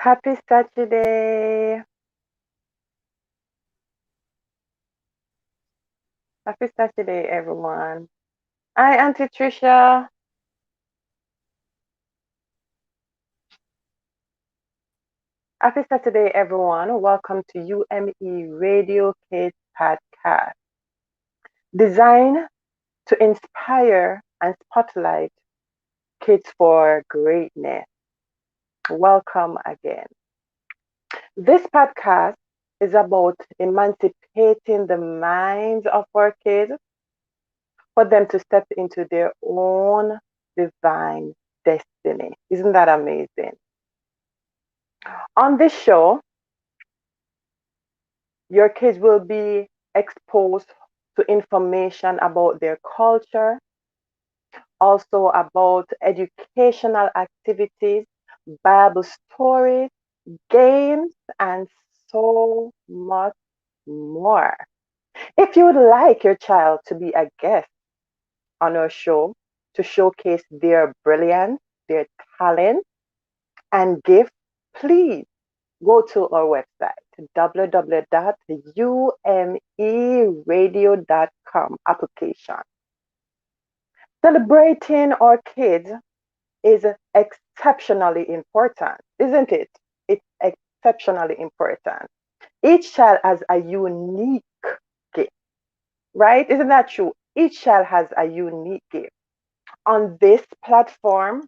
Happy Saturday. Happy Saturday, everyone. Hi, Auntie Trisha. Happy Saturday, everyone. Welcome to UME Radio Kids Podcast, designed to inspire and spotlight kids for greatness. Welcome again. This podcast is about emancipating the minds of our kids for them to step into their own divine destiny. Isn't that amazing? On this show, your kids will be exposed to information about their culture, also about educational activities, Bible stories, games, and so much more. If you would like your child to be a guest on our show to showcase their brilliance, their talent, and gift, please go to our website www.umeradio.com application. Celebrating our kids is exceptionally important, isn't it? It's exceptionally important. Each child has a unique gift, right? Isn't that true? Each child has a unique gift. On this platform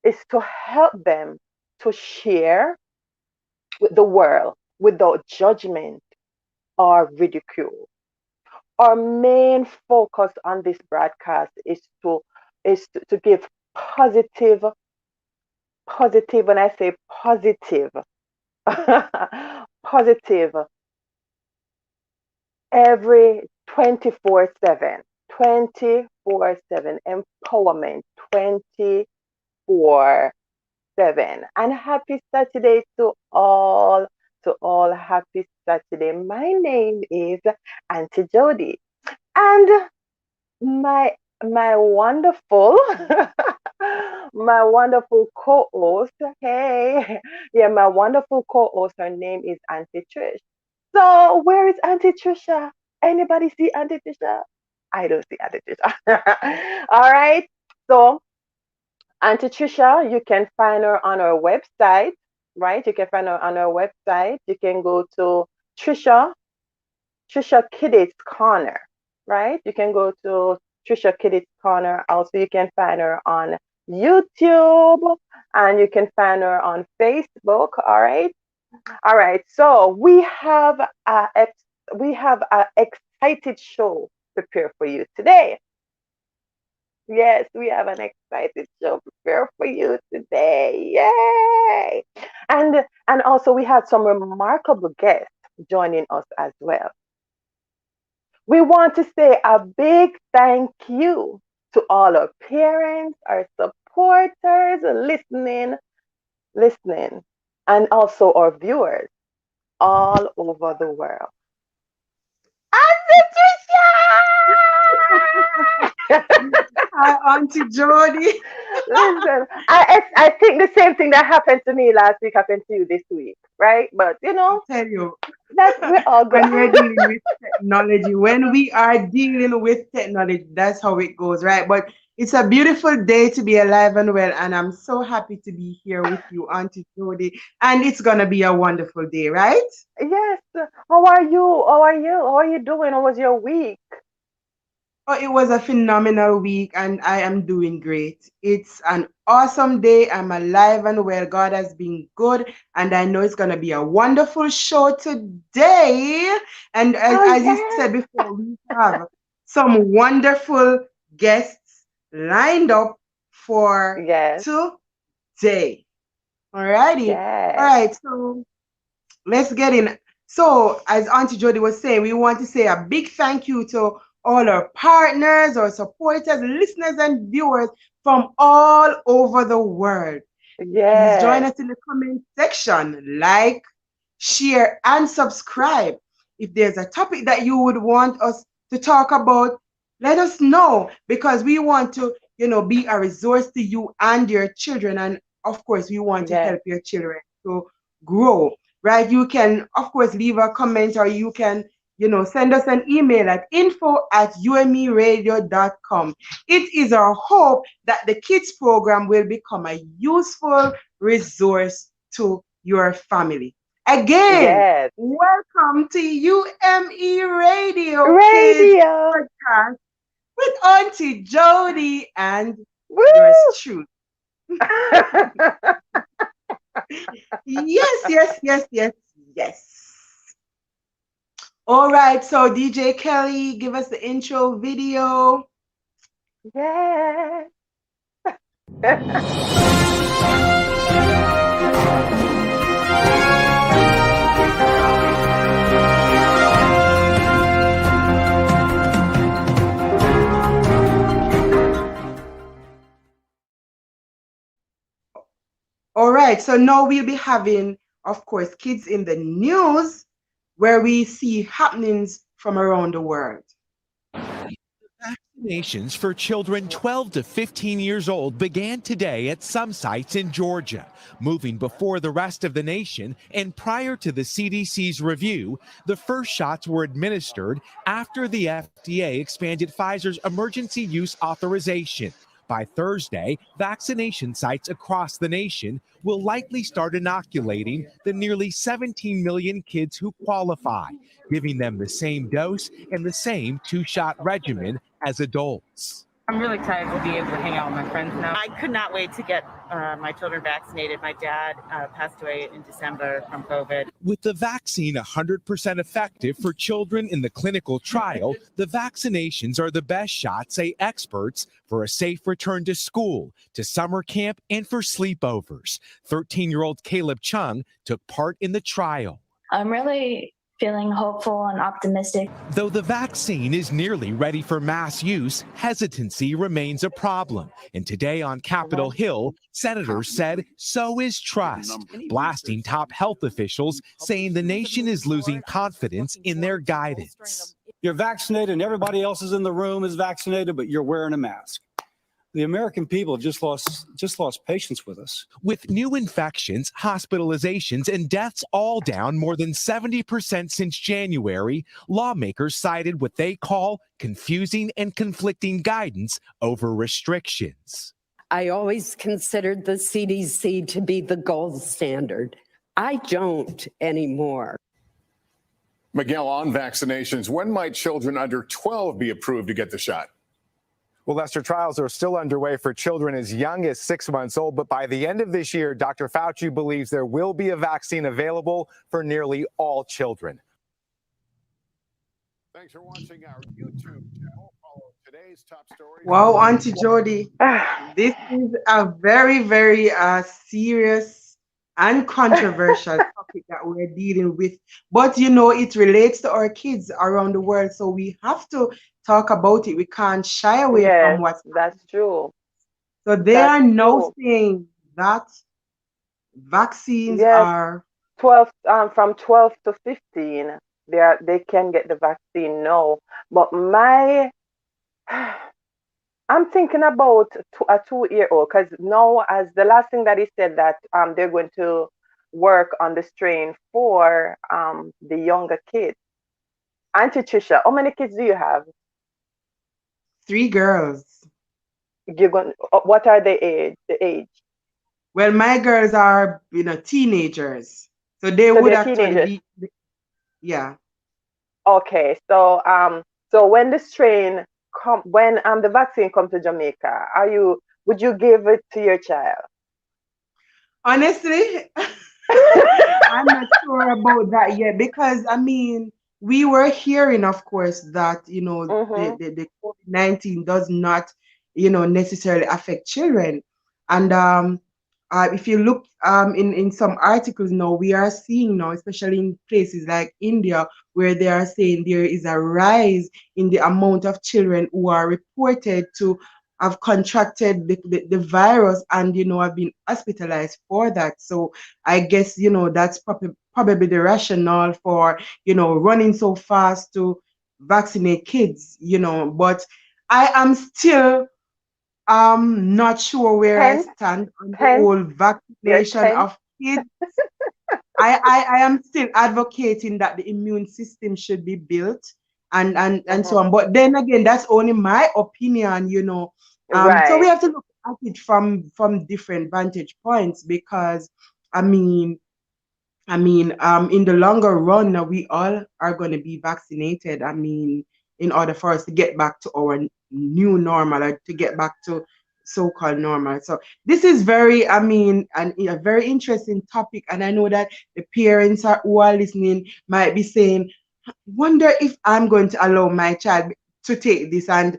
is to help them to share with the world without judgment or ridicule. Our main focus on this broadcast is to give positive, positive, when I say positive, positive every 24/7, 24/7 empowerment, 24/7. And happy Saturday to all happy Saturday. My name is Auntie Jody, and my wonderful my wonderful co-host, hey, yeah, my wonderful co-host, her name is Auntie Trish. So where is Auntie Trisha? Anybody see Auntie Trisha? I don't see Auntie Trisha. All right. So Auntie Trisha, you can find her on our website, right? You can find her on our website. You can go to Trisha Kiddit's Corner, right? You can go to Trisha Kiddit's Corner. Also, you can find her on YouTube and you can find her on Facebook. All right. All right. So we have a excited show prepared for you today. Yes, we have an excited show prepared for you today. Yay! And also we have some remarkable guests joining us as well. We want to say a big thank you to all our parents, our supporters, listening, and also our viewers all over the world. Hi, Auntie Jody. Listen, I think the same thing that happened to me last week happened to you this week, right? But I tell you, that's we're all good. when we're dealing with technology, when we are dealing with technology, that's how it goes, right? But it's a beautiful day to be alive and well, and I'm so happy to be here with you, Auntie Jody. And it's gonna be a wonderful day, right? Yes. How are you? How are you? How are you doing? How was your week? Oh, it was a phenomenal week, and I am doing great. It's an awesome day. I'm alive and well. God has been good, and I know it's going to be a wonderful show today. And Oh as you said yeah. before, we have some wonderful guests lined up for Yes. today. Alrighty. All Yes. right. So let's get in. So, as Auntie Jody was saying, we want to say a big thank you to all our partners, our supporters, listeners, and viewers from all over the world. Please join Yes. us in the comment section, like, share, and subscribe. If there's a topic that you would want us to talk about, let us know because we want to, be a resource to you and your children. And of course, we want to Yes. help your children. So grow, right? You can, of course, leave a comment, or you can, send us an email at info@umeradio.com. It is our hope that the kids program will become a useful resource to your family. Again, Yes. welcome to UME Radio Kids Radio. Podcast with Auntie Jody and yours Woo! truly. Yes, yes, yes, yes, yes. All right, so DJ Kelly, give us the intro video. Yes. All right, so now we'll be having, of course, Kids in the News, where we see happenings from around the world. Vaccinations for children 12 to 15 years old began today at some sites in Georgia, moving before the rest of the nation. And prior to the CDC's review, the first shots were administered after the FDA expanded Pfizer's emergency use authorization. By Thursday, vaccination sites across the nation will likely start inoculating the nearly 17 million kids who qualify, giving them the same dose and the same two-shot regimen as adults. I'm really excited to be able to hang out with my friends now. I could not wait to get my children vaccinated. My dad passed away in December from COVID. With the vaccine 100% effective for children in the clinical trial, the vaccinations are the best shot, say experts, for a safe return to school, to summer camp, and for sleepovers. 13-year-old Caleb Chung took part in the trial. I'm really feeling hopeful and optimistic. Though the vaccine is nearly ready for mass use, hesitancy remains a problem. And today on Capitol Hill, senators said so is trust, blasting top health officials, saying the nation is losing confidence in their guidance. You're vaccinated and everybody else is in the room is vaccinated, but you're wearing a mask. The American people have just lost patience with us. With new infections, hospitalizations, and deaths all down more than 70% since January, lawmakers cited what they call confusing and conflicting guidance over restrictions. I always considered the CDC to be the gold standard. I don't anymore. Miguel, on vaccinations, when might children under 12 be approved to get the shot? Well, Lester, trials are still underway for children as young as 6 months old. But by the end of this year, Dr. Fauci believes there will be a vaccine available for nearly all children. Thanks for watching our YouTube channel. Follow today's top stories. Wow, Auntie Jody, this is a very, very serious and controversial topic that we're dealing with. But, it relates to our kids around the world. So we have to talk about it. We can't shy away from what's that's true. So they are now saying that vaccines are 12 from 12 to 15. They can get the vaccine now. But I'm thinking about a 2-year-old, because now, as the last thing that he said, that they're going to work on the strain for the younger kids. Auntie Trisha, how many kids do you have? 3 girls. What are the age? Well, my girls are, teenagers. So they would actually be, yeah. Okay, so when the strain when the vaccine comes to Jamaica, would you give it to your child? Honestly, I'm not sure about that yet, because we were hearing, of course, that the COVID-19 does not necessarily affect children, and if you look in some articles now, we are seeing now, especially in places like India, where they are saying there is a rise in the amount of children who are reported to have contracted the virus and have been hospitalized for that. So I guess that's probably the rationale for running so fast to vaccinate kids. But I am still not sure where I stand on the whole vaccination of kids. I am still advocating that the immune system should be built and so on. But then again, that's only my opinion, you know. So we Right, have to look at it from different vantage points because in the longer run, we all are going to be vaccinated. In order for us to get back to our new normal, or to get back to so-called normal. So this is a very interesting topic. And I know that the parents who are listening might be saying, wonder if I'm going to allow my child to take this. And,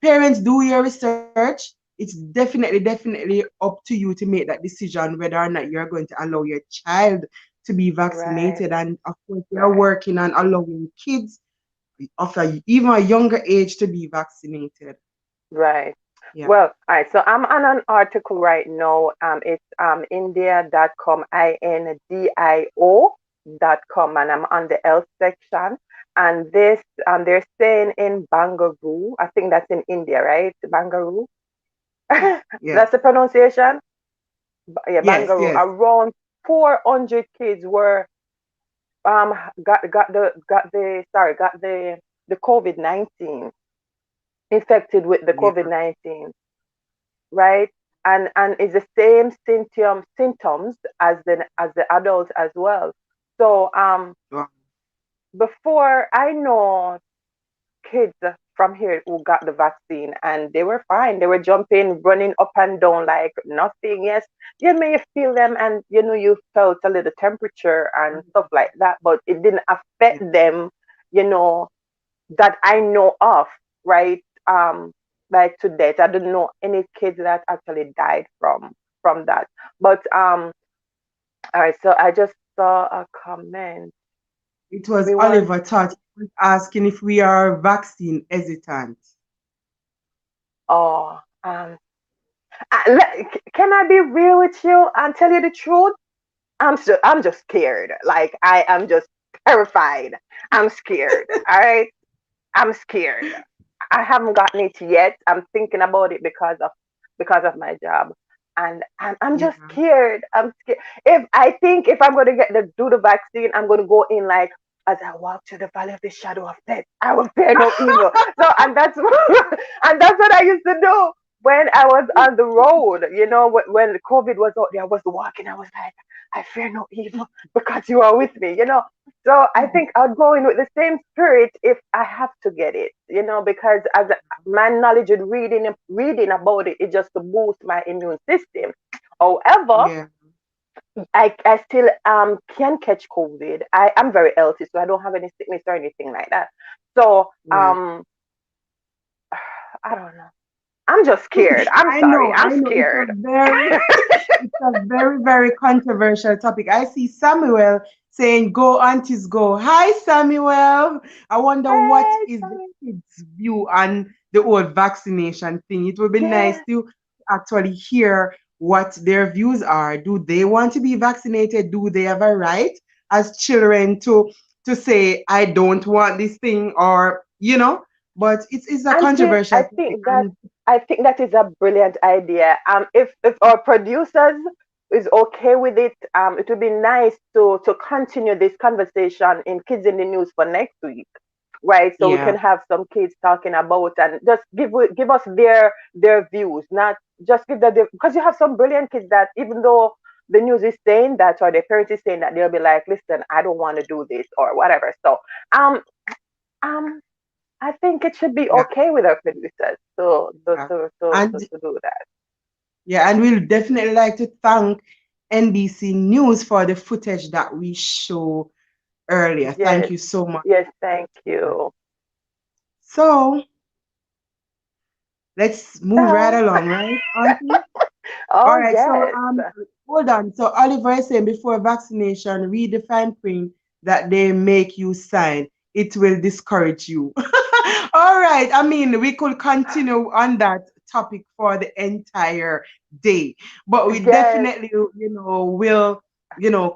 parents, do your research. It's definitely up to you to make that decision whether or not you're going to allow your child to be right, vaccinated. And of course, we are right, working on allowing kids of even a younger age to be vaccinated. right. Yeah. Well, all right. So I'm on an article right now. It's india.com, INDIO.com, and I'm on the health section. And this, they're saying in Bangalore, I think that's in India, right? Bangalore. Yeah. That's the pronunciation. Yeah, Yes. Bangalore. Yes. Around 400 kids were got the COVID-19, infected with the Yeah. COVID-19, right? And it's the same symptoms as the adults as well. So Wow. before, I know kids from here who got the vaccine and they were fine. They were jumping, running up and down like nothing. Yes, you may feel them, and you felt a little temperature and stuff like that, but it didn't affect Yeah. them, you know, that I know of, right? Like to death. I don't know any kids that actually died from that. But all right, so I just saw a comment. It was We want Oliver Todd asking if we are vaccine hesitant. oh can I be real with you and tell you the truth? I'm just scared. Like I am just terrified. I'm scared. All right. I'm scared. I haven't gotten it yet. I'm thinking about it because of my job, and I'm Yeah. just scared. I'm scared. If I'm going to do the vaccine, I'm going to go in like, as I walk through the valley of the shadow of death, I will fear no evil. So, and that's and that's what I used to do when I was on the road. When the COVID was out there, I was walking. I was like, I fear no evil because you are with me. So I think I'll go in with the same spirit if I have to get it, because as my knowledge and reading about it is just to boost my immune system. However, Yeah. I still can catch COVID. I am very healthy, so I don't have any sickness or anything like that. So Yeah. I don't know. I'm just scared. I'm I sorry. know, I'm I know. scared. It's a very, very controversial topic. I see Samuel saying, "Go, aunties, go." Hi, Samuel. I wonder what Hey, is the sorry. kids' view on the whole vaccination thing. It would be nice Yeah. to actually hear what their views are. Do they want to be vaccinated? Do they have a right as children to say, "I don't want this thing," or But it's a And see, controversial topic, and I think that is a brilliant idea. If our producers is okay with it, it would be nice to continue this conversation in Kids in the News for next week, right? So we yeah. can have some kids talking about and just give us their views, not just give that because you have some brilliant kids that even though the news is saying that or their parents is saying that, they'll be like, listen, I don't want to do this or whatever. So um um I think it should be Yeah. okay with our producers Yeah. And to do that. yeah, and we'll definitely like to thank NBC News for the footage that we show earlier. Thank Yes, you so much. yes, thank you. So let's move right So, along, right, Auntie? All oh right, so yes, hold on. So Oliver is saying before vaccination, read the fine print that they make you sign. It will discourage you. All right. We could continue on that topic for the entire day, but we yes, definitely, will,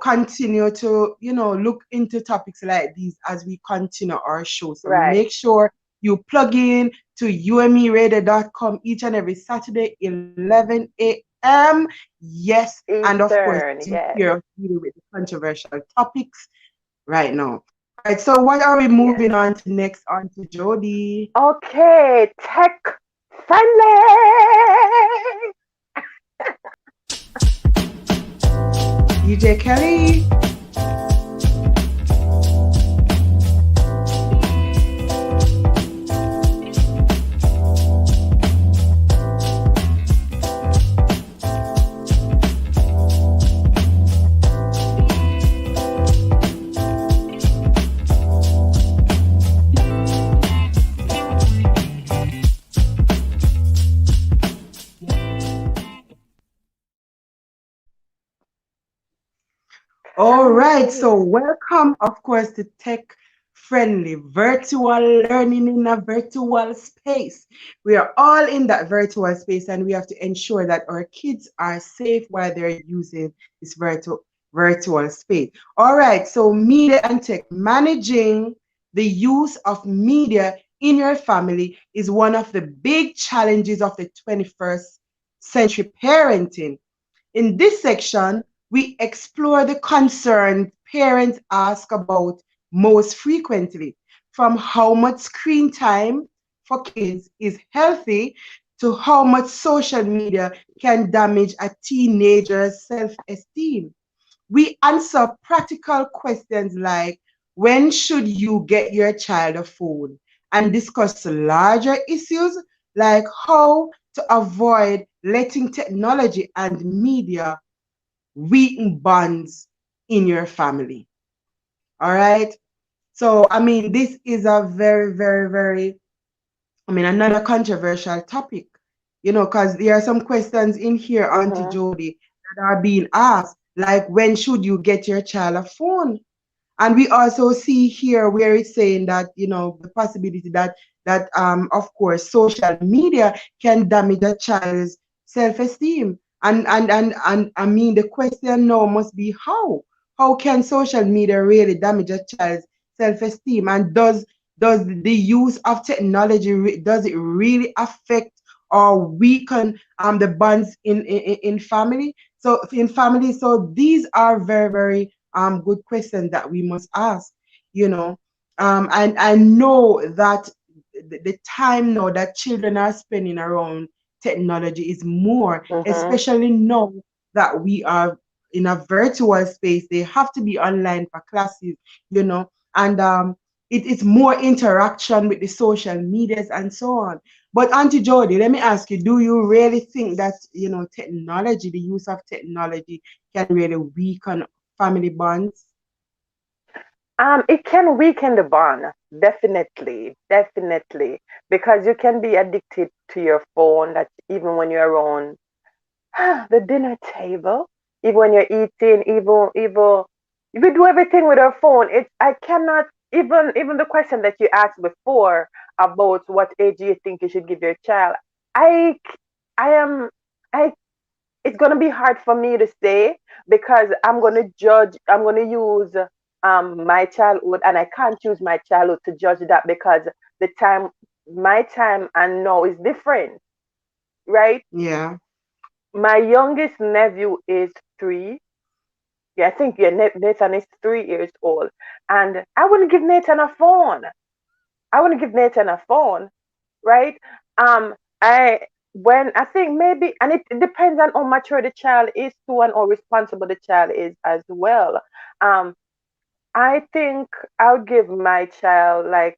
continue to, look into topics like these as we continue our show. So right. make sure you plug in to umeradio.com each and every Saturday, 11 a.m. FM. Yes, and of course, Eastern, yes. here dealing with the controversial topics right now. All right, so what are we Yes. moving on to next? On to Jody. Okay, tech friendly. DJ Kelly. All right, so welcome, of course, to Tech Friendly Virtual Learning in a Virtual Space. We are all in that virtual space, and we have to ensure that our kids are safe while they're using this virtual space. All right, so media and tech, managing the use of media in your family is one of the big challenges of the 21st century parenting. In this section, we explore the concerns parents ask about most frequently, from how much screen time for kids is healthy to how much social media can damage a teenager's self-esteem. We answer practical questions like, when should you get your child a phone? And discuss larger issues like how to avoid letting technology and media weaken bonds in your family. All right. So, I mean, this is a very, very, very, another controversial topic, because there are some questions in here, Auntie Jody, that are being asked, like, when should you get your child a phone? And we also see here where it's saying that, the possibility that of course social media can damage a child's self-esteem. And I mean, the question now must be how can social media really damage a child's self-esteem? And does the use of technology, does it really affect or weaken the bonds in family? So these are very, very good questions that we must ask, and I know that the time now that children are spending around technology is more, especially now that we are in a virtual space. They have to be online for classes, and it's more interaction with the social medias and so on. But Auntie Jody, let me ask you, do you really think that, technology, the use of technology can really weaken family bonds? It can weaken the bond, definitely, definitely, because you can be addicted to your phone. That even when you're around the dinner table, even when you're eating, even we do everything with our phone. I cannot even the question that you asked before about what age you think you should give your child. I I am I it's going to be hard for me to say because I'm going to judge, I'm going to use my childhood, and I can't use my childhood to judge that because the time, my time and now is different, right? Yeah. My youngest nephew is 3. Yeah, I think, yeah, Nathan is 3 years old. And I wouldn't give Nathan a phone. I wouldn't give Nathan a phone, right? I when I think maybe, and it depends on how mature the child is too, and how responsible the child is as well. Um, I think I'll give my child like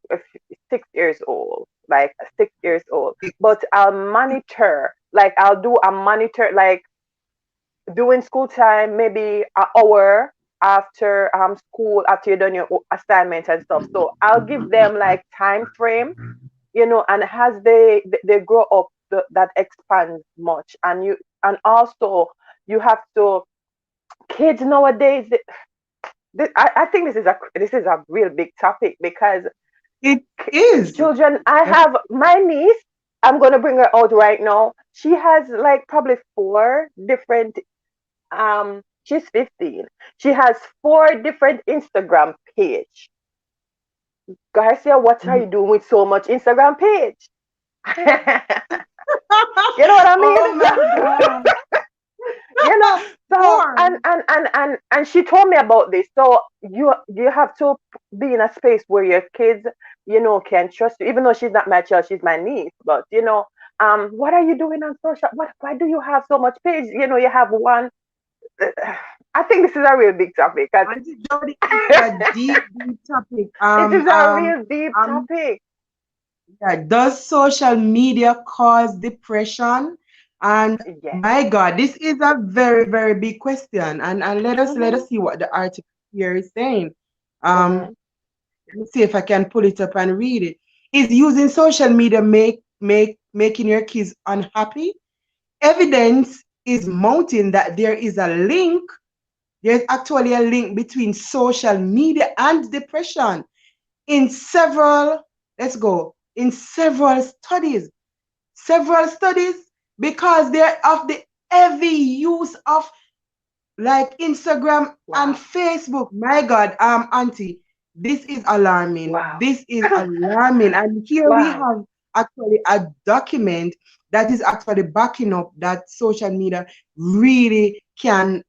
6 years old, like 6 years old. But I'll monitor, like I'll do a monitor, like during school time, maybe an hour after school, after you've done your assignments and stuff. So I'll give them like time frame, and as they grow up, that expands much. And also you have to, kids nowadays, I think this is a real big topic because It is. children, I have my niece, I'm going to bring her out right now. She has like probably 4 different, she's 15. She has 4 different Instagram page. Garcia, what are you doing with so much Instagram page? You know what I mean? Oh my God. you know. So More. and she told me about this. So you have to be in a space where your kids, can trust you. Even though she's not my child, she's my niece. But what are you doing on social? Why do you have so much page? You have one. I think this is a real big topic. Auntie Jody, it's a deep, deep topic. It is a real deep topic. Yeah, does social media cause depression? And Yes. my God, this is a very, very big question. And let us Mhm. see what the article here is saying. Mhm. Let me see if I can pull it up and read it. Is using social media making your kids unhappy? Evidence is mounting that there is a link. There's actually a link between social media and depression in several, let's go, in several studies, because they're of the heavy use of like Instagram and Wow. Facebook. My God, Auntie, this is alarming. Wow. This is alarming. And here we Wow. have actually a document that is actually backing up that social media really can,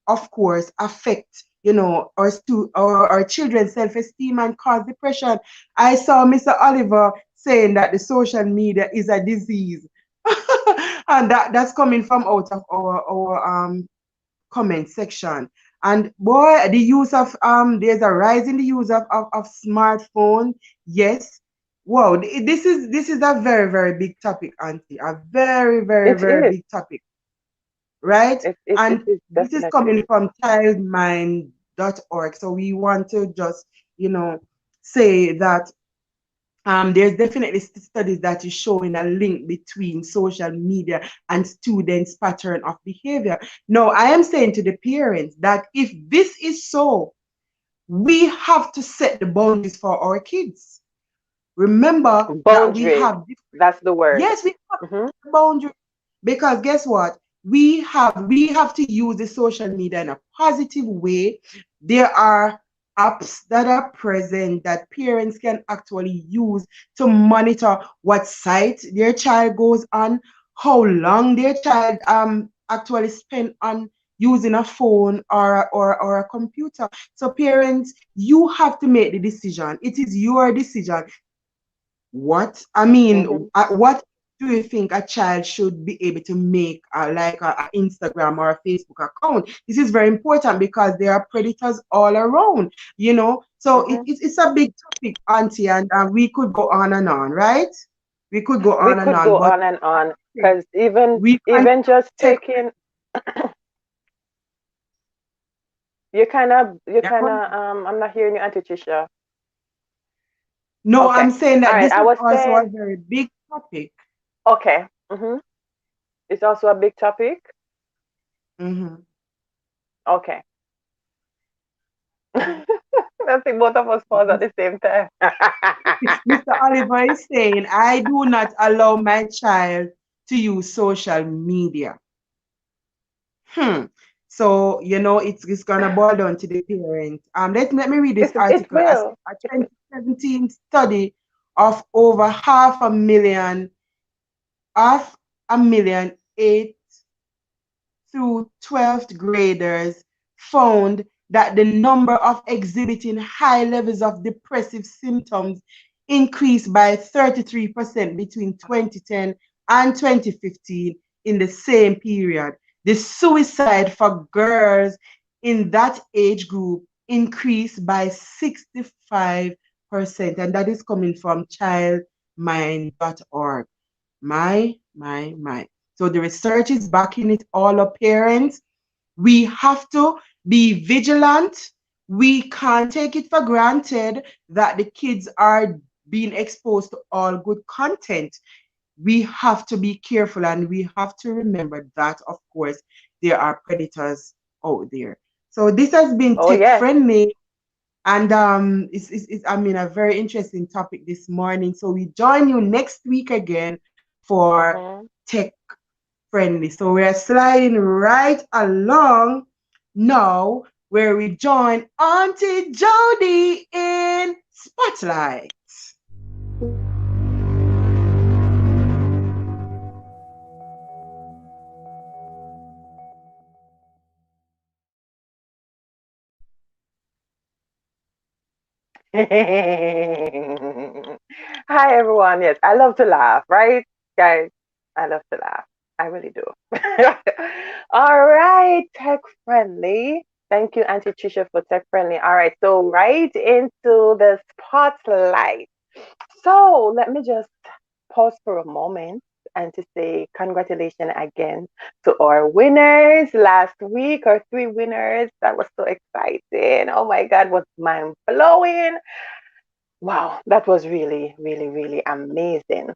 of course, affect, our children's self-esteem and cause depression. I saw Mr. Oliver saying that the social media is a disease. And that's coming from out of our comment section. And boy, the use of there's a rise in the use of smartphone. Yes. Wow, this is a very, very big topic, Auntie. A very, very, It very is. big topic. Right? It And is this is coming definitely. from childmind.org. So we want to just, say that there's definitely studies that is showing a link between social media and students' pattern of behavior. Now, I am saying to the parents that if this is so, we have to set the boundaries for our kids. Remember that we Boundaries. have That's the word. yes, we have Mhm. boundaries, because guess what? We have to use the social media in a positive way. There are apps that are present that parents can actually use to monitor what site their child goes on, how long their child actually spend on using a phone or a computer. So parents, you have to make the decision. It is your decision. Mhm. What do you think a child should be able to make, like a Instagram or a Facebook account? This is very important because there are predators all around, So Mhm. it's a big topic, Auntie, and we could go on and on, right? We could go We on and could on, go but on and on because even we can even just take. taking you kind of I'm not hearing you, Auntie Tisha. No, Okay. I'm saying All that right. this I is was also a saying very big topic. okay. Mhm. It's also a big topic. Mhm. Okay. I think both of us pause at the same time. Mr. Oliver is saying, I do not allow my child to use social media. So, it's gonna boil down to the parents. Let me read this It article. A will. 2017 study of over half a million 8th through 12th graders found that the number of exhibiting high levels of depressive symptoms increased by 33% between 2010 and 2015 in the same period. The suicide for girls in that age group increased by 65%, and that is coming from childmind.org. My. So the research is backing it all up, parents. We have to be vigilant. We can't take it for granted that the kids are being exposed to all good content. We have to be careful, and we have to remember that, of course, there are predators out there. So this has been Oh tech yes. friendly, and it's a very interesting topic this morning. So we join you next week again for Mhm. tech friendly. So we are sliding right along now, where we join Auntie Jody in Spotlight. Hi, everyone. Yes, I love to laugh, right, guys? I love to laugh. I really do. All right, tech friendly. Thank you, Auntie Trisha, for tech friendly. All right, so right into the spotlight. So let me just pause for a moment and to say congratulations again to our winners last week, our three winners. That was so exciting. Oh my God, was mind blowing. Wow, that was really, really, really amazing.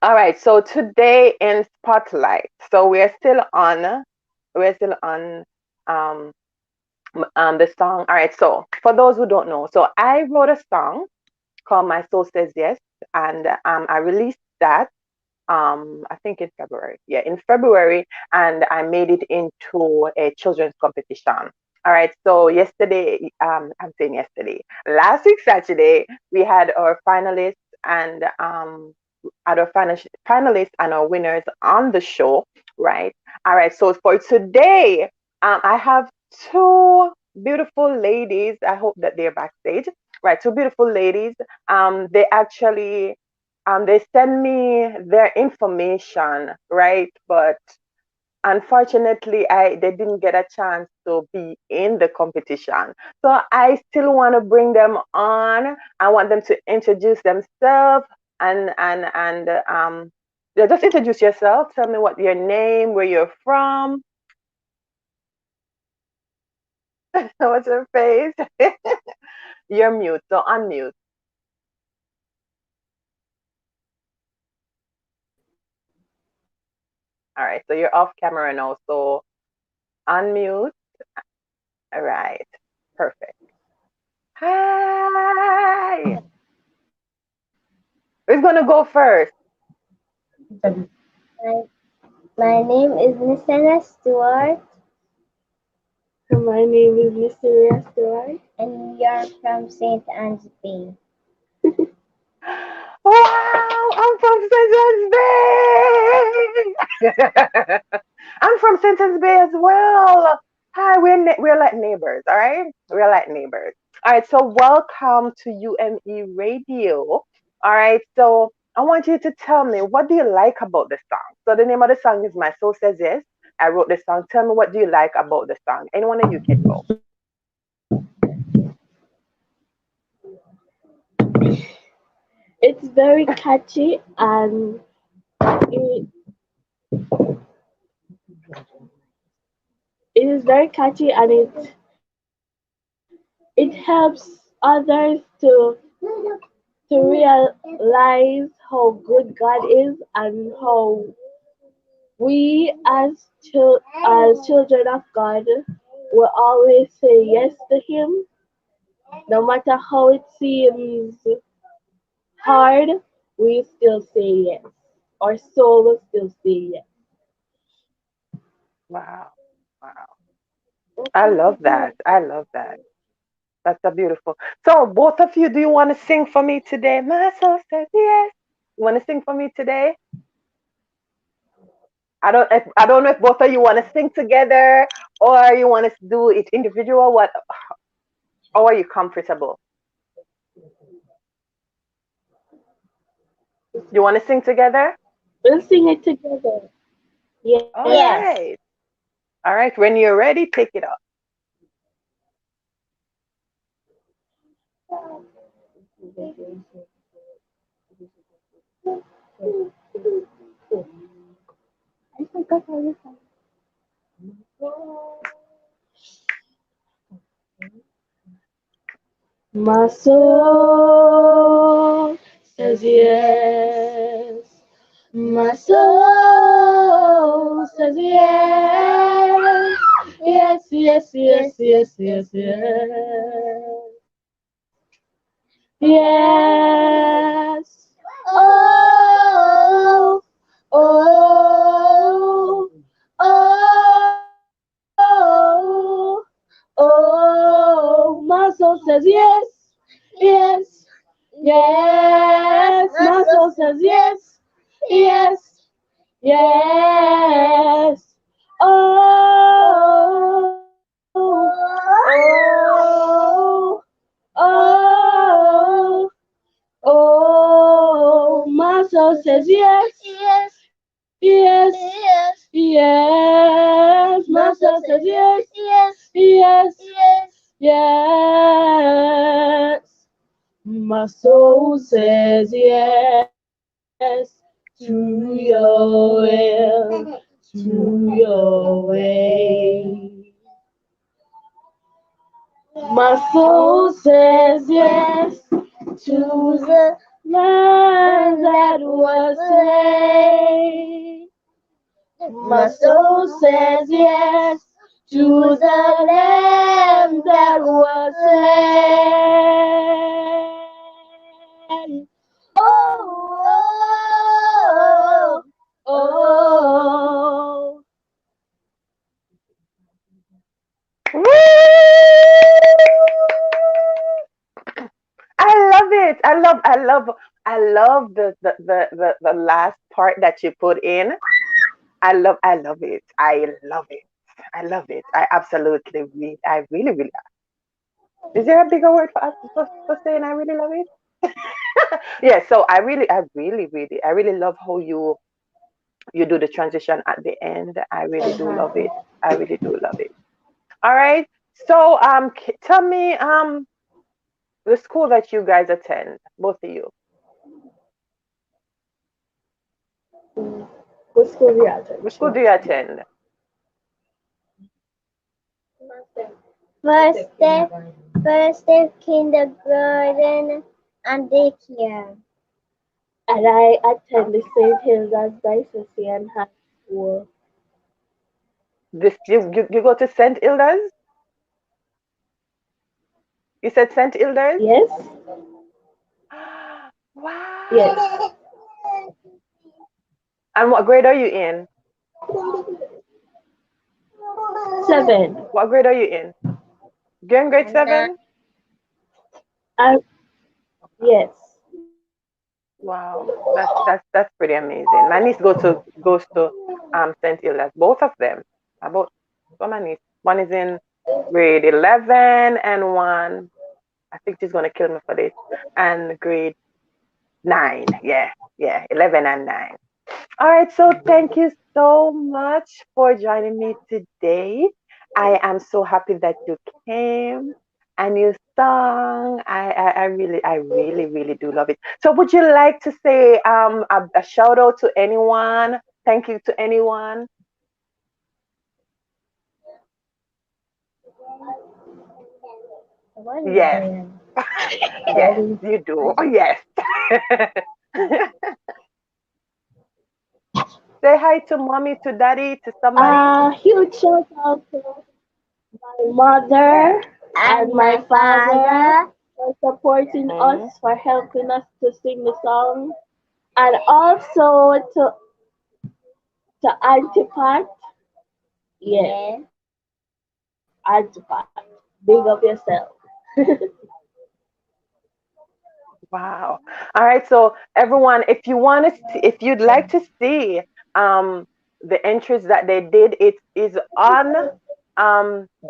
All right, so today in Spotlight, so we're still on um, the song. All right, so for those who don't know, so I wrote a song called My Soul Says Yes, and I released that I think in February. Yeah, in February, and I made it into a children's competition. All right, so yesterday, I'm saying yesterday, last week Saturday, we had our finalists and finalists and our winners on the show, right? All right, so for today, I have two beautiful ladies. I hope that they're backstage, right? Two beautiful ladies. They actually they send me their information, right? But unfortunately, they didn't get a chance to be in the competition. So I still want to bring them on. I want them to introduce themselves and yeah, just introduce yourself. Tell me what your name, where you're from. What's your face? You're mute, so unmute. All right, so you're off camera now, so unmute. All right, perfect. Hi. Who's gonna go first? My, my name is Miss Anna Stewart. My name is Mr. Stewart. And you're from St. Anne's Bay. Wow, I'm from Sentence Bay. I'm from Sentence Bay as well. Hi, we're like neighbors, all right? We're like neighbors. All right, so welcome to UME Radio. All right, so I want you to tell me, what do you like about the song? So the name of the song is My Soul Says Yes. I wrote the song. Tell me, what do you like about the song? Anyone of you can go. It's very catchy and it, it is very catchy and it helps others to realize how good God is and how we as children of God will always say yes to Him, no matter how it seems hard. We still say yes. Our soul will still say yes. Wow, wow. I love that. I love that. That's a beautiful. So, both of you, do you want to sing for me today? My soul says yes. You want to sing for me today? I don't know if both of you want to sing together or you want to do it individual. What? How are you comfortable? You want to sing together? We'll sing it together. Yes. All right. All right. When you're ready, take it up. I forgot how to sing. My soul says yes. My soul says yes. Yes, yes, yes, yes, yes, yes. Yes. Oh, oh, oh, oh. My soul says yes, yes, yes. My soul says yes, yes, yes. Oh, oh, oh. soul says yes, yes, yes, yes, yes. My soul says yes, yes, yes, yes, yes. My soul says yes to your will, to your way. My soul says yes to the land that was slain. My soul says yes to the lamb that was slain. Oh, oh, oh. Woo! I love it. I love the last part that you put in. I love it. I love it. I love it. I absolutely I really, really. Is there a bigger word for saying I really love it? Yeah, so I really love how you do the transition at the end. I really do love it. I really do love it. All right. So tell me the school that you guys attend, both of you. What school do you attend? Which school do you attend? First step kindergarten and daycare. And I attend the St. Hilda's Diocesan High School. This you go to St. Hilda's? You said St. Hilda's? Yes? Wow. Yes. And what grade are you in? 7. What grade are you in? You're in grade 7? I, yes. Wow. That's pretty amazing. My niece goes to St. Hilda's. Both of them. About so my niece. One is in grade 11 and one, I think she's gonna kill me for this. And grade 9. Yeah, 11 and 9. All right, so thank you so much for joining me today. I am so happy that you came and you sung. I really do love it. So would you like to say a shout out to anyone? Thank you to anyone? Yes, yes, you do. Oh, yes. Say hi to mommy, to daddy, to somebody. Huge shout out to my mother and my father for supporting us, Mhm. for helping us to sing the song, and also to Auntie Pat. Yeah, Auntie Pat. Big up yourself. Wow. All right. So everyone, if you want to, if you'd like to see um the entries that they did, it is on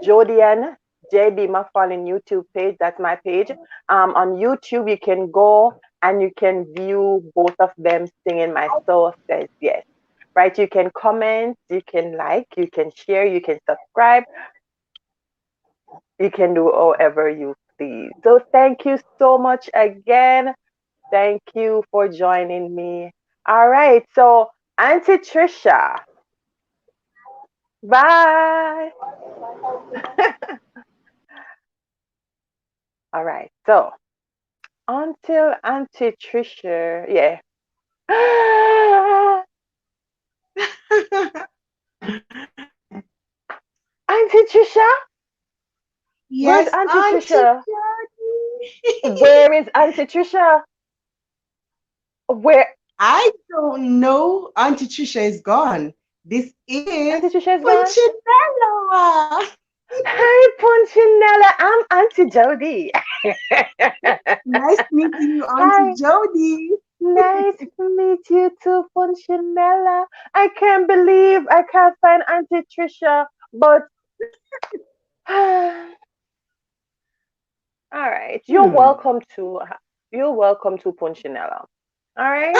Jody and JB McFarlane YouTube page. That's my page. On YouTube, you can go and you can view both of them singing "My Soul Says Yes." Right? You can comment, you can like, you can share, you can subscribe, you can do however you please. So thank you so much again. Thank you for joining me. All right. So, Auntie Trisha, bye. All right. So, until Auntie Trisha, yeah. Auntie Trisha? Where's Yes, Auntie Auntie Trisha? Jody. Where is Auntie Trisha? Where? I don't know. Auntie Trisha is gone. This is Auntie Trisha is gone? Punchinella. Hi, Punchinella. I'm Auntie Jody. Nice meeting you, Auntie Hi. Jody. Nice to meet you too, Punchinella. I can't believe I can't find Auntie Trisha, but all right. Hmm. You're welcome to Punchinella. All right.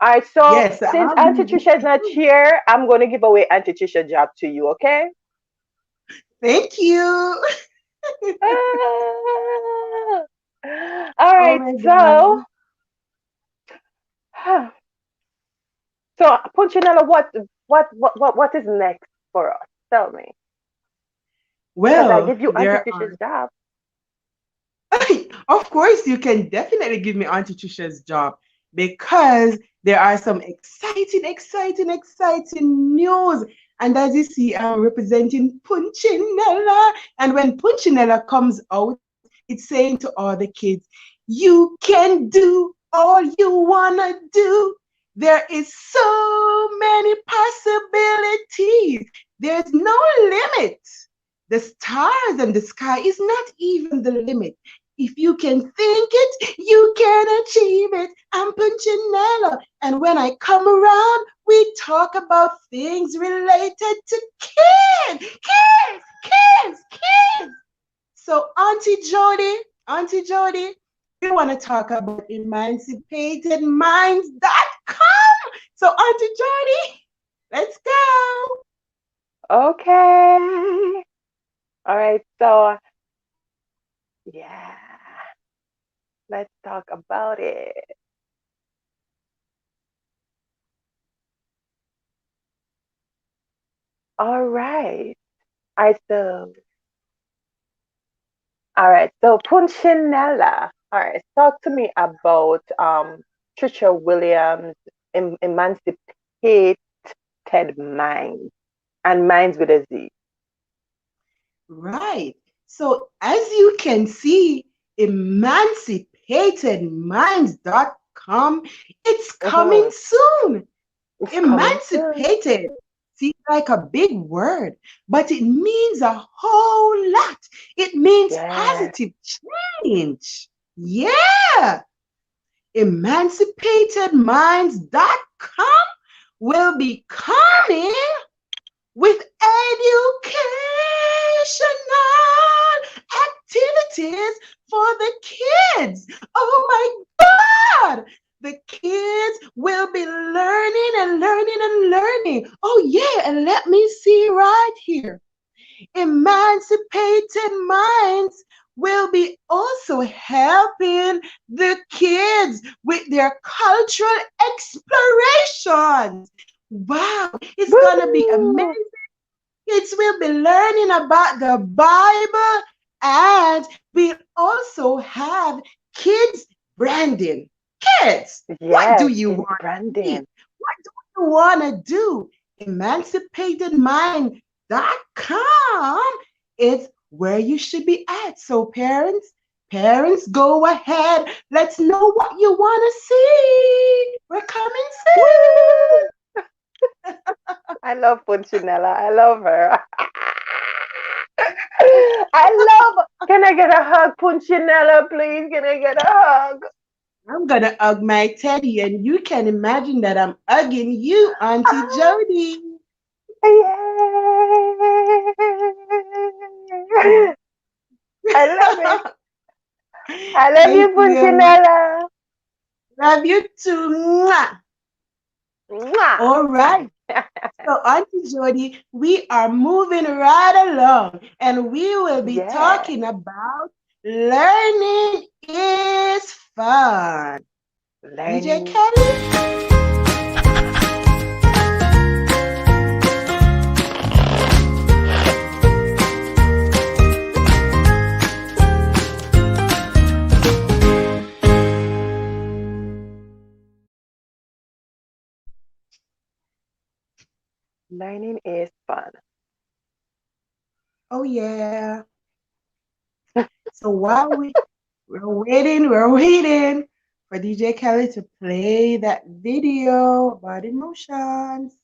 All right, so Yes, since I'll Auntie be Trisha is there not too. here, I'm going to give away Auntie Trisha's job to you, okay? Thank you. Ah. All Oh right, my so God. so Punchinella, what is next for us? Tell me, because I Well, give you Auntie there Trisha's are, job. of course, you can definitely give me Auntie Trisha's job because there are some exciting news. And as you see, I'm representing Punchinella. And when Punchinella comes out, it's saying to all the kids, you can do all you want to do. There is so many possibilities. There's no limit. The stars and the sky is not even the limit. If you can think it, you can achieve it. I'm Punchinella. And when I come around, we talk about things related to kids. So Auntie Jody, we want to talk about emancipatedminds.com. So Auntie Jody, let's go. Okay. All right. So yeah, let's talk about it. All right. I so all right. So Punchinella. All right. Talk to me about Trisha Williams' Emancipated Minds and Minds with a Z. Right. So as you can see, emancipatedminds.com, it's coming Mm-hmm. soon. It's coming soon. Emancipated seems like a big word, but it means a whole lot. It means Yeah. positive change. Yeah. Emancipatedminds.com will be coming with educational activities for the kids. Oh my God! The kids will be learning and learning and learning. Oh, yeah, and let me see right here. Emancipated Minds will be also helping the kids with their cultural explorations. Wow, it's going to be Woo! amazing. Kids will be learning about the Bible, and we'll also have kids branding. Kids, what do Yes, you kids want to be? branding. What do you want to do? Emancipatedmind.com is where you should be at. So parents, go ahead. Let's know what you want to see. We're coming soon. Woo! I love Punchinella. I love her. I love. Can I get a hug, Punchinella, please? Can I get a hug? I'm gonna hug my teddy, and you can imagine that I'm hugging you, Auntie Ah, Jody. yay! I love it. I love you, Thank you. Punchinella. Love you too. Mwah. Mwah. All right. So, Auntie Jody, we are moving right along, and we will be Yeah, talking about learning is fun. DJ learning. Kelly? Learning is fun. Oh, yeah. So while we're waiting for DJ Kelly to play that video about emotions.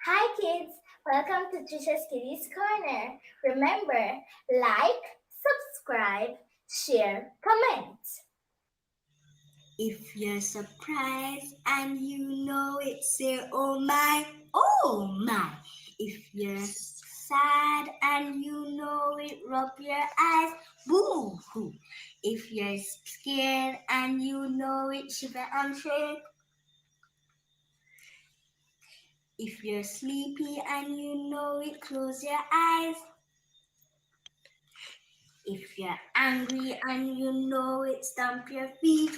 Hi kids, welcome to Trisha's Kitties Corner. Remember, like, subscribe, share, comment. If you're surprised and you know it, say, oh my, oh my. If you're sad and you know it, rub your eyes, boo hoo. If you're scared and you know it, shiver and shake. If you're sleepy and you know it, close your eyes. If you're angry and you know it, stamp your feet.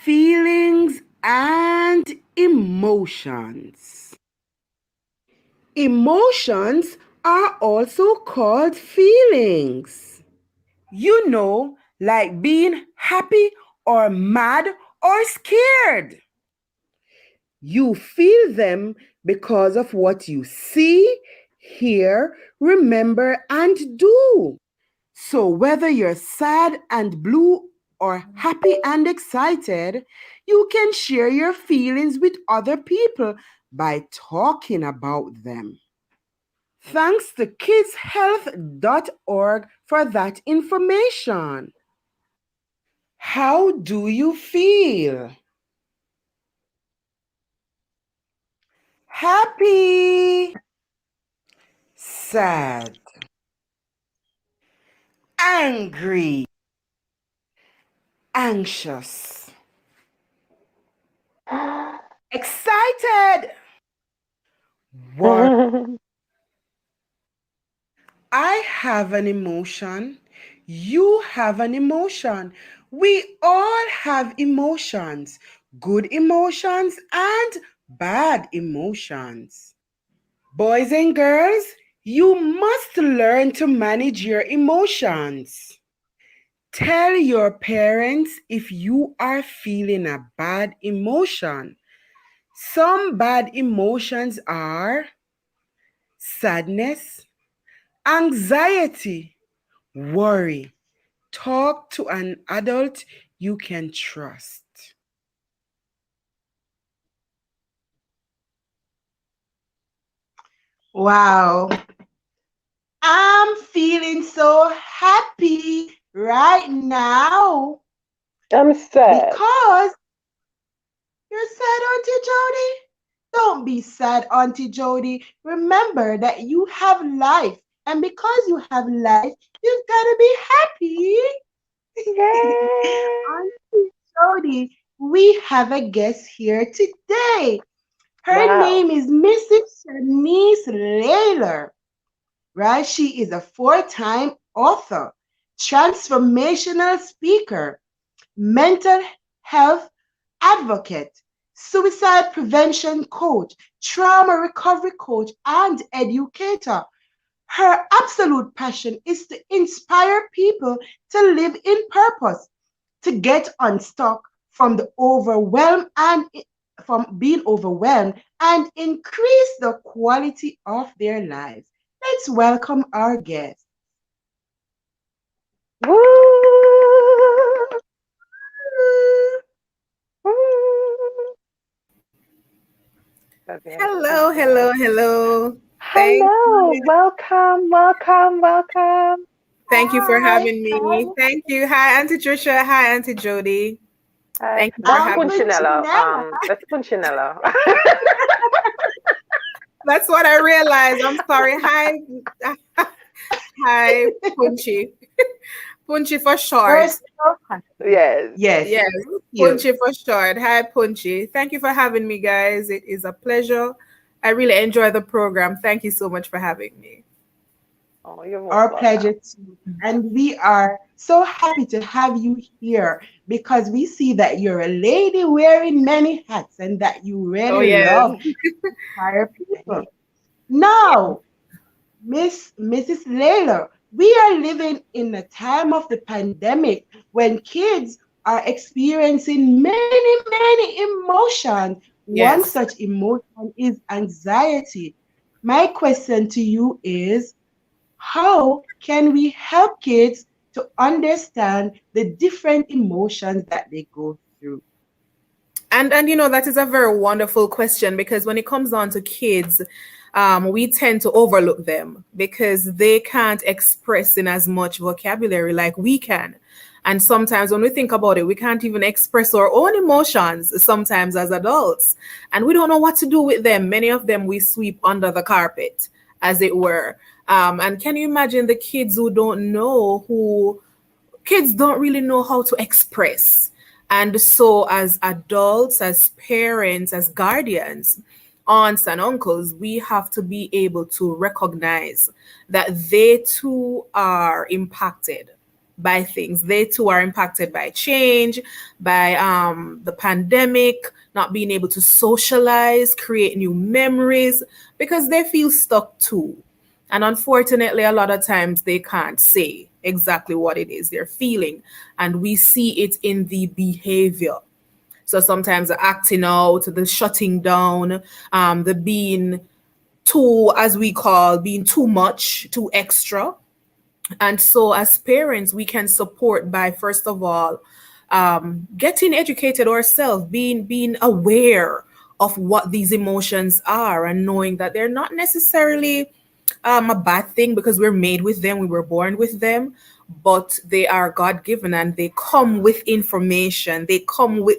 Feelings and emotions. Emotions are also called feelings. You know, like being happy or mad or scared. You feel them because of what you see, hear, remember, and do. So whether you're sad and blue or happy and excited, you can share your feelings with other people by talking about them. Thanks to kidshealth.org for that information. How do you feel? Happy, sad, angry, anxious, excited, worried. I have an emotion. You have an emotion. We all have emotions, good emotions and bad emotions. Boys and girls, you must learn to manage your emotions. Tell your parents if you are feeling a bad emotion. Some bad emotions are sadness, anxiety, worry. Talk to an adult you can trust. Wow. I'm feeling so happy right now I'm sad. because you're sad, Auntie Jody. Don't be sad, Auntie Jody. Remember that you have life. And because you have life, you've got to be happy. Yay! Auntie Jody, we have a guest here today. Her Wow. name is Mrs. Shanice Layler, right? She is a four-time author, transformational speaker, mental health advocate, suicide prevention coach, trauma recovery coach, and educator. Her absolute passion is to inspire people to live in purpose, to get unstuck from the overwhelm and from being overwhelmed and increase the quality of their lives. Let's welcome our guest. Woo! Woo! Hello, hello, hello. Thank Hello, you. welcome, welcome, welcome. Thank you for Hi, having me. Thank you. Hi, Auntie Trisha. Hi, Auntie Jody. Thank you for That's having me. Punchinello. That's Punchinello. That's what I realized. I'm sorry. Hi. Hi, Punchy. Punchy for short. Yes. Yes. Yes, You. Punchy for short. Hi, Punchy. Thank you for having me, guys. It is a pleasure. I really enjoy the program. Thank you so much for having me. Oh, you're most Our welcome. pleasure too. And we are so happy to have you here because we see that you're a lady wearing many hats and that you Oh, really yes. love to inspire people. Now, Mrs. Layla, we are living in a time of the pandemic when kids are experiencing many emotions. One Yes. such emotion is anxiety. My question to you is, how can we help kids to understand the different emotions that they go through? And that is a very wonderful question, because when it comes down to kids, we tend to overlook them because they can't express in as much vocabulary like we can. And sometimes when we think about it, we can't even express our own emotions sometimes as adults. And we don't know what to do with them. Many of them we sweep under the carpet, as it were. And can you imagine the kids who kids don't really know how to express. And so as adults, as parents, as guardians, aunts and uncles, we have to be able to recognize that they too are impacted by things. They too are impacted by change, by the pandemic, not being able to socialize, create new memories, because they feel stuck too. And unfortunately, a lot of times they can't say exactly what it is they're feeling. And we see it in the behavior. So sometimes the acting out, the shutting down, the being too, as we call, being too much, too extra. And so as parents, we can support by, first of all, getting educated ourselves, being aware of what these emotions are and knowing that they're not necessarily a bad thing because we're made with them, we were born with them, but they are God-given and they come with information. They come with,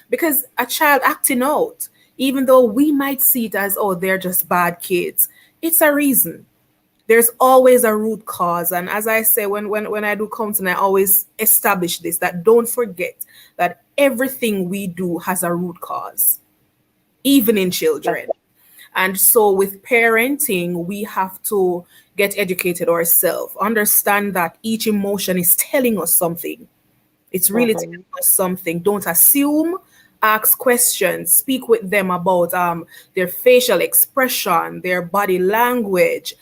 because a child acting out, even though we might see it as, oh, they're just bad kids, it's a reason. There's always a root cause. And as I say, when I do counseling, I always establish this, that don't forget that everything we do has a root cause, even in children. And so with parenting, we have to get educated ourselves, understand that each emotion is telling us something. It's really telling us something. Don't assume, ask questions, speak with them about their facial expression, their body language,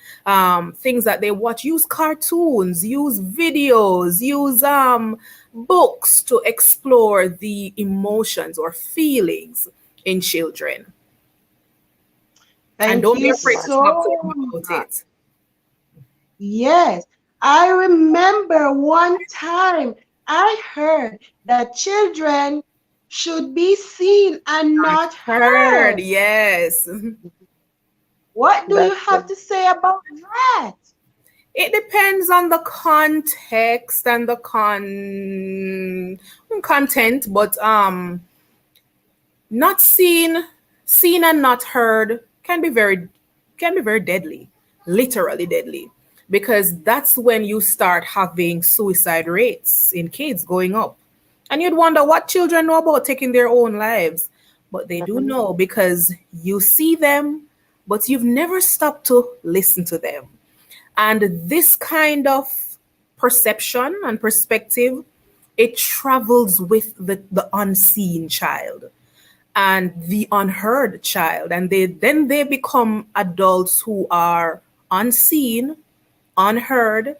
things that they watch. Use cartoons, use videos, use books to explore the emotions or feelings in children. Thank don't you be afraid to so talk to them about much. it. Yes, I remember one time I heard that children should be seen and not heard. Yes. What do you have to say about that? It depends on the context and the content, but not seen and not heard can be very deadly, literally deadly, because that's when you start having suicide rates in kids going up. And you'd wonder what children know about taking their own lives, but they do know because you see them, but you've never stopped to listen to them. And this kind of perception and perspective, it travels with the unseen child and the unheard child. And they become adults who are unseen, unheard,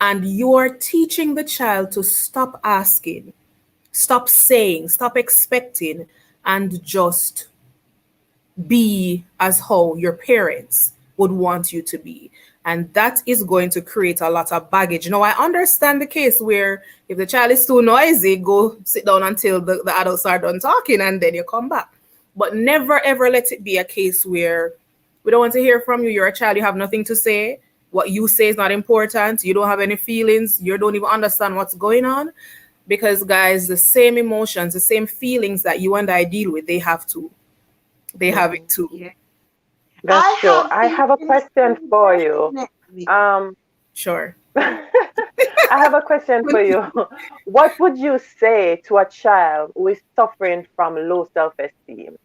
and you're teaching the child to stop asking, stop saying, stop expecting, and just be as how your parents would want you to be. And that is going to create a lot of baggage. Now, I understand the case where if the child is too noisy, go sit down until the adults are done talking and then you come back. But never, ever let it be a case where we don't want to hear from you. You're a child, you have nothing to say. What you say is not important. You don't have any feelings. You don't even understand what's going on. Because, guys, the same emotions, the same feelings that you and I deal with, they have to. They have it too. Yeah. That's true. I have a question for you. Sure. I have a question for you. What would you say to a child who is suffering from low self-esteem?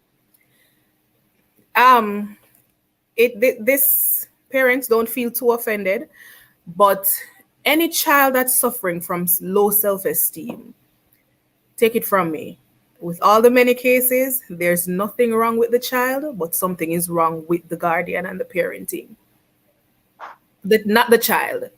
This parents don't feel too offended, but any child that's suffering from low self-esteem, take it from me. With all the many cases, there's nothing wrong with the child, but something is wrong with the guardian and the parenting. Not the child.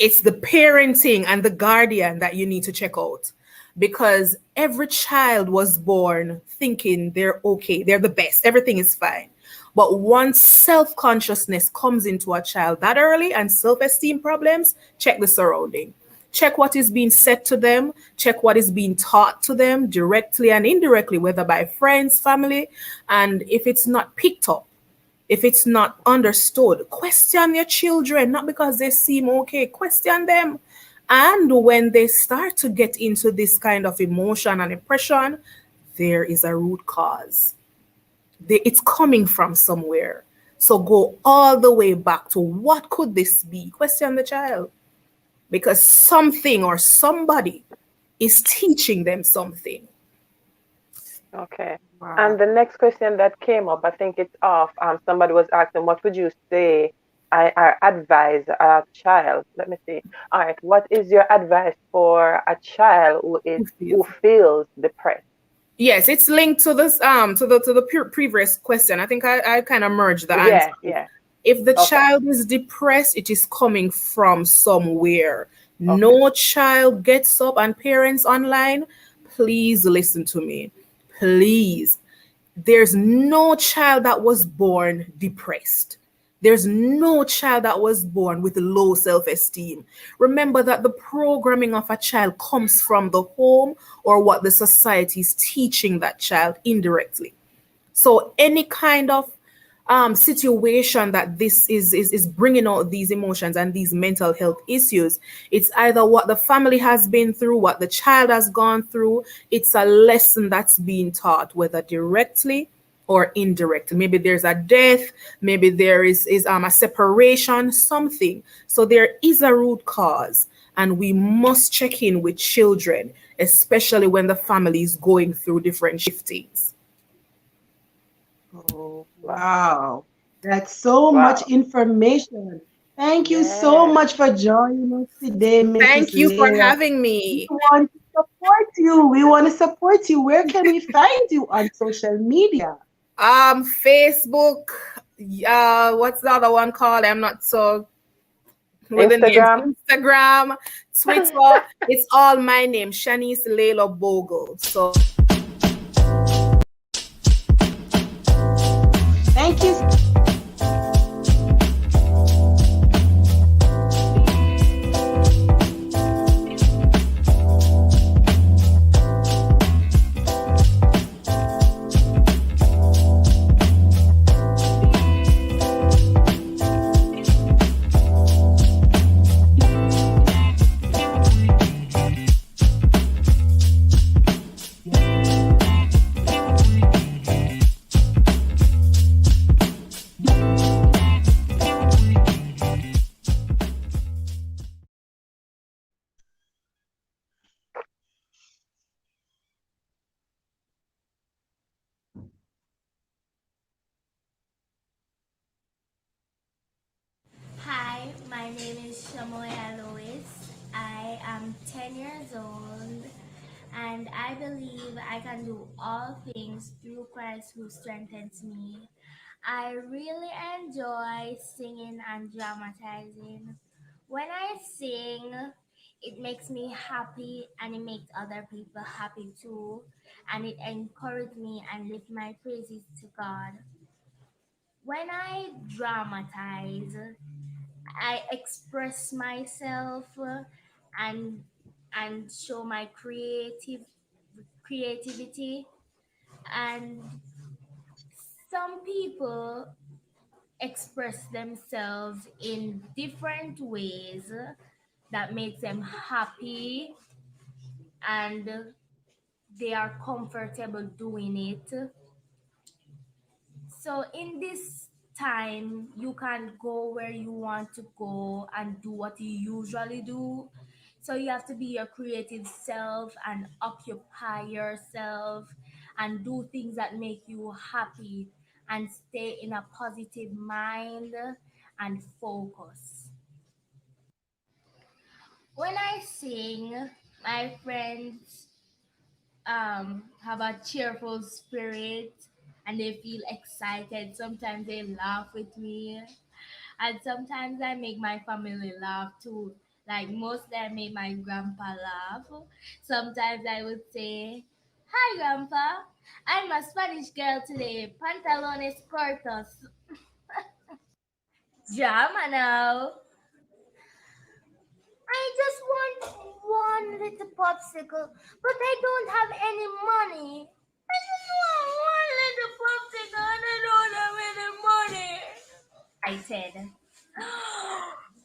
It's the parenting and the guardian that you need to check out, because every child was born thinking they're okay, they're the best, everything is fine. But once self-consciousness comes into a child that early and self-esteem problems, check the surrounding. Check what is being said to them. Check what is being taught to them directly and indirectly, whether by friends, family. And if it's not picked up, if it's not understood, question your children, not because they seem okay, question them. And when they start to get into this kind of emotion and impression, there is a root cause. It's coming from somewhere. So go all the way back to what could this be? Question the child. Because something or somebody is teaching them something. Okay. Wow. And the next question that came up, I think it's off. Somebody was asking, what would you say I advise a child? Let me see. All right. What is your advice for a child who feels depressed? Yes, it's linked to this to the previous question. I think I kind of merged the answer. Yeah. If the Okay. child is depressed, it is coming from somewhere. Okay. No child gets up, and parents online, please listen to me. Please. There's no child that was born depressed. There's no child that was born with low self-esteem. Remember that the programming of a child comes from the home or what the society is teaching that child indirectly. So any kind of situation that this is bringing out these emotions and these mental health issues, it's either what the family has been through, what the child has gone through. It's a lesson that's being taught, whether directly or indirectly. Maybe there's a death, maybe there is a separation, something. So there is a root cause, and we must check in with children, especially when the family is going through different shiftings. Oh, wow. That's so much information. Thank you so Yes. much for joining us today, Mrs. Thank you for Layla. having We me. want to support you. We want to support you. Where can we find you on social media? Facebook. What's the other one called? I'm not so with the names. Instagram. Instagram, Twitter. It's all my name, Shanice Layla Bogle. So thank you. Hi, my name is Shamoya Lois. I am 10 years old and I believe I can do all things through Christ who strengthens me. I really enjoy singing and dramatizing. When I sing, it makes me happy and it makes other people happy too. And it encourages me and lift my praises to God. When I dramatize, I express myself and show my creativity, and some people express themselves in different ways that makes them happy and they are comfortable doing it. So in this time, you can go where you want to go and do what you usually do. So you have to be your creative self and occupy yourself and do things that make you happy and stay in a positive mind and focus. When I sing, my friends have a cheerful spirit and they feel excited. Sometimes they laugh with me, and sometimes I make my family laugh too. Like mostly I make my grandpa laugh. Sometimes I would say, "Hi, grandpa. I'm a Spanish girl today. Pantalones cortos." Drama now. I just want one little popsicle, but I don't have any money. I just want one little popsicle and I don't have any money. excited.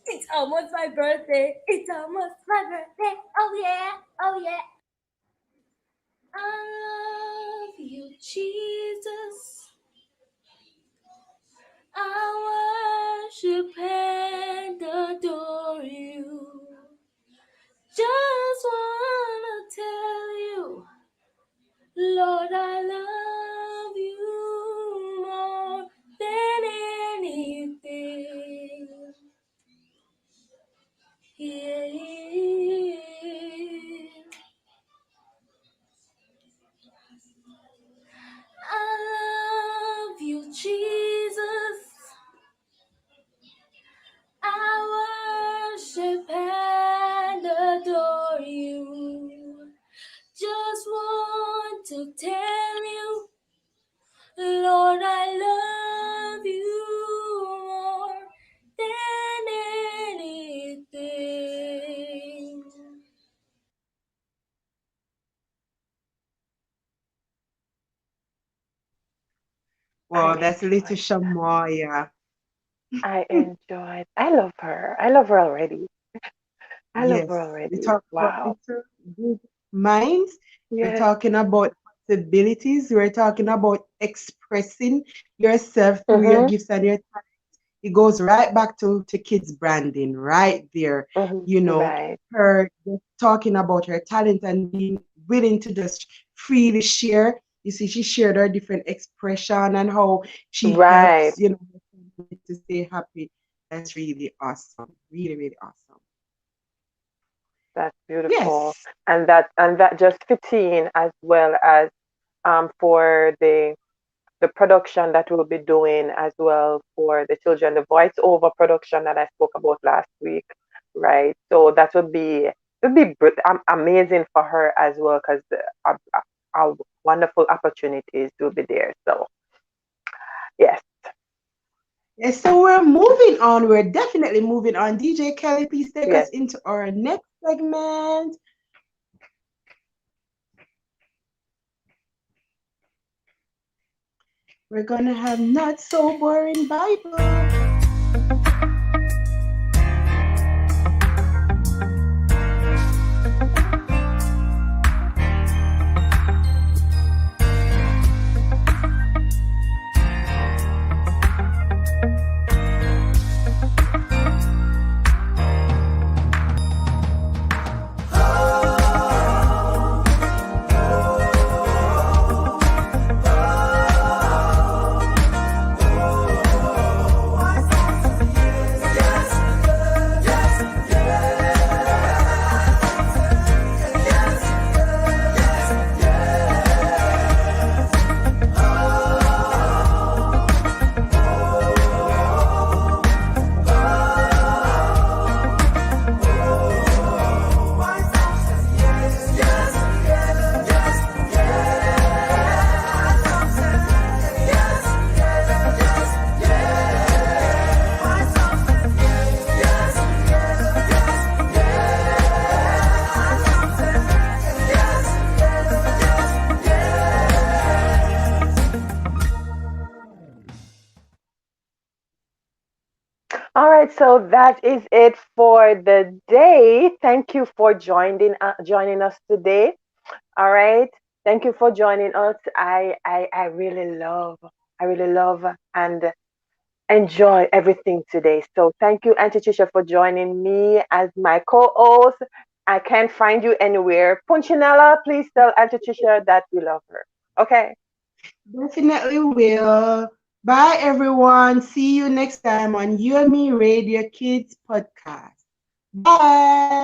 It's almost my birthday. It's almost my birthday. Oh yeah. Oh yeah. I love you, Jesus. I worship and adore you. Just wanna tell you, Lord, I love you more than anything. Yeah. I love you, Jesus. I worship and adore you. Just want to tell you, Lord, I love you more than anything. Wow, that's little Shamaya. I enjoyed. I love her. I love her already. I love her Yes, we already. talk about Wow. little good minds. We're Yes. talking about possibilities. We're talking about expressing yourself through your Mm-hmm. gifts and your talent. It goes right back to kids branding right there. You Mm-hmm. know, Right. her just talking about her talent and being willing to just freely share. You see, she shared her different expression and how she Right. helps, to stay happy. That's really awesome. Really, really awesome. That's beautiful. Yes. And that just fits in as well as for the production that we'll be doing as well for the children, the voiceover production that I spoke about last week, right? So that would be amazing for her as well because our wonderful opportunities will be there. So yes, Yes, so we're moving on. We're definitely moving on. DJ Kelly, please take us yes. into our next segment. We're gonna have Not So Boring Bible. All right, so that is it for the day. Thank you for joining us today. All right. Thank you for joining us. I really love and enjoy everything today. So thank you, Auntie Trisha, for joining me as my co-host. I can't find you anywhere. Punchinella, please tell Auntie Trisha that we love her. Okay. Definitely will. Bye, everyone. See you next time on You and Me Radio Kids Podcast. Bye.